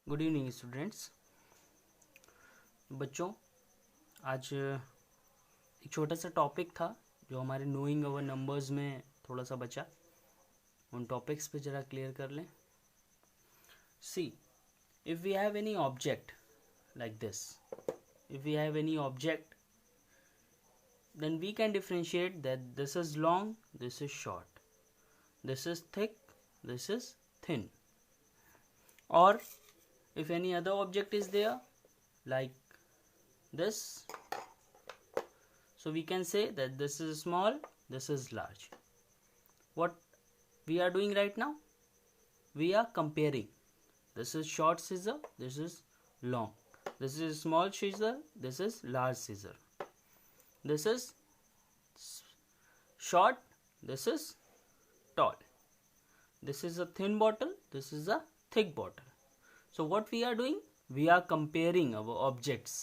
Good evening students. बच्चों, आज एक छोटा सा टॉपिक था जो हमारे नोइंग अवर नंबर्स में थोड़ा सा बचा, उन टॉपिक्स पे ज़रा क्लियर कर लें। See, if we have any object like this, if we have any object, then we can differentiate that this is long, this is short, this is thick, this is thin. Or if any other object is there like this, so we can say that this is small, this is large. What we are doing right now, we are comparing. This is short scissor, this is long, this is small scissor, this is large scissor, this is short, this is tall, this is a thin bottle, this is a thick bottle. So what we are doing, we are comparing our objects.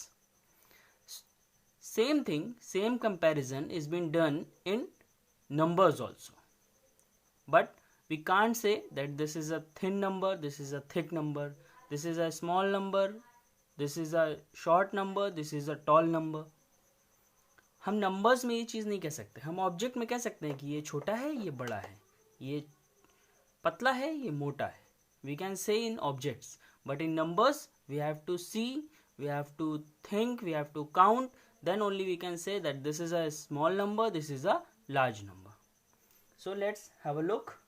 Same thing, same comparison is being done in numbers also, but we can't say that this is a thin number, this is a thick number, this is a small number, this is a short number, this is a tall number. हम numbers में ये चीज़ नहीं कह सकते, हम object में कह सकते हैं कि ये छोटा है, ये बड़ा है, ये पतला है, ये मोटा है. We can say in objects, but in numbers we have to see, we have to think, we have to count, then only we can say that this is a small number, this is a large number. So let's have a look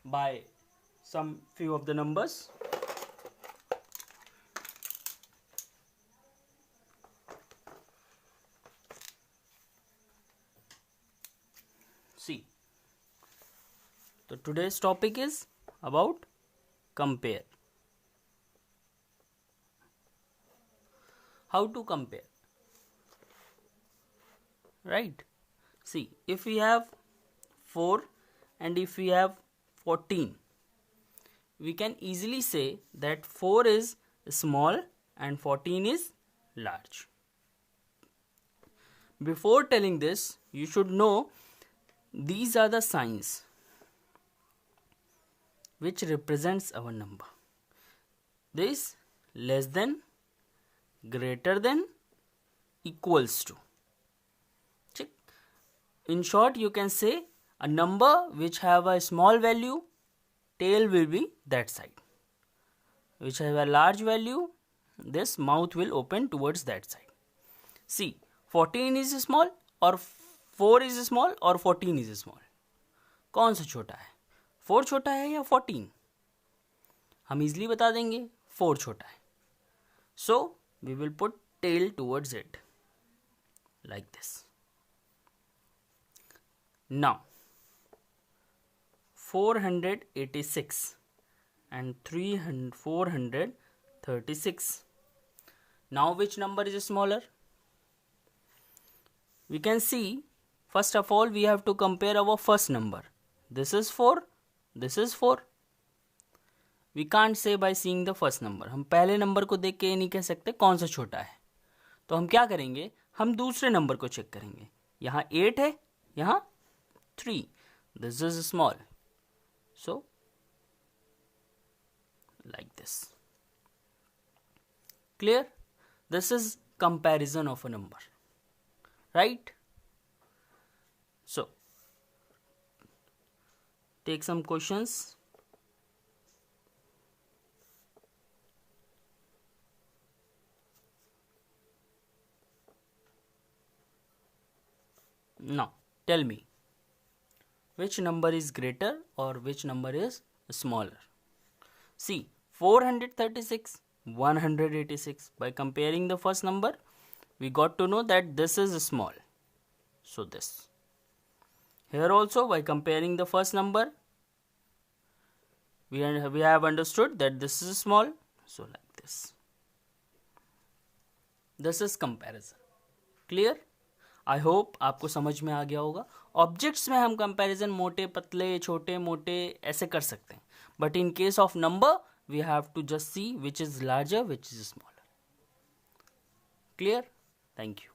by some few of the numbers. See, so today's topic is about compare. How to compare? Right? See, if we have 4 and if we have 14, we can easily say that 4 is small and 14 is large. Before telling this, you should know these are the signs which represents our number. This less than, greater than, equals to. In short, you can say a number which have a small value, tail will be that side. Which have a large value, this mouth will open towards that side. See, 14 is small or 4 is small or 14 is small. कौन सा छोटा है? 4 छोटा है या 14? हम easily बता देंगे 4 छोटा है. So we will put tail towards it like this. Now 486 and 436. Now which number is smaller? We can see, first of all we have to compare our first number. This is 4, this is 4. We can't say by seeing the first number. हम पहले number को देख के ये नहीं कह सकते कौन सा छोटा है. तो हम क्या करेंगे, हम दूसरे नंबर को चेक करेंगे. यहाँ 8 है, यहाँ 3. This is small. So like this. Clear? This is comparison of a number. Right? So take some questions. Now tell me, which number is greater or which number is smaller? See, 436, 186. By comparing the first number, we got to know that this is small. So this. Here also, by comparing the first number, we have understood that this is small. So like this. This is comparison. Clear? I hope आपको समझ में आ गया होगा. Objects में हम comparison मोटे पतले छोटे मोटे ऐसे कर सकते हैं, but in case of number we have to just see which is larger which is smaller. Clear? Thank you.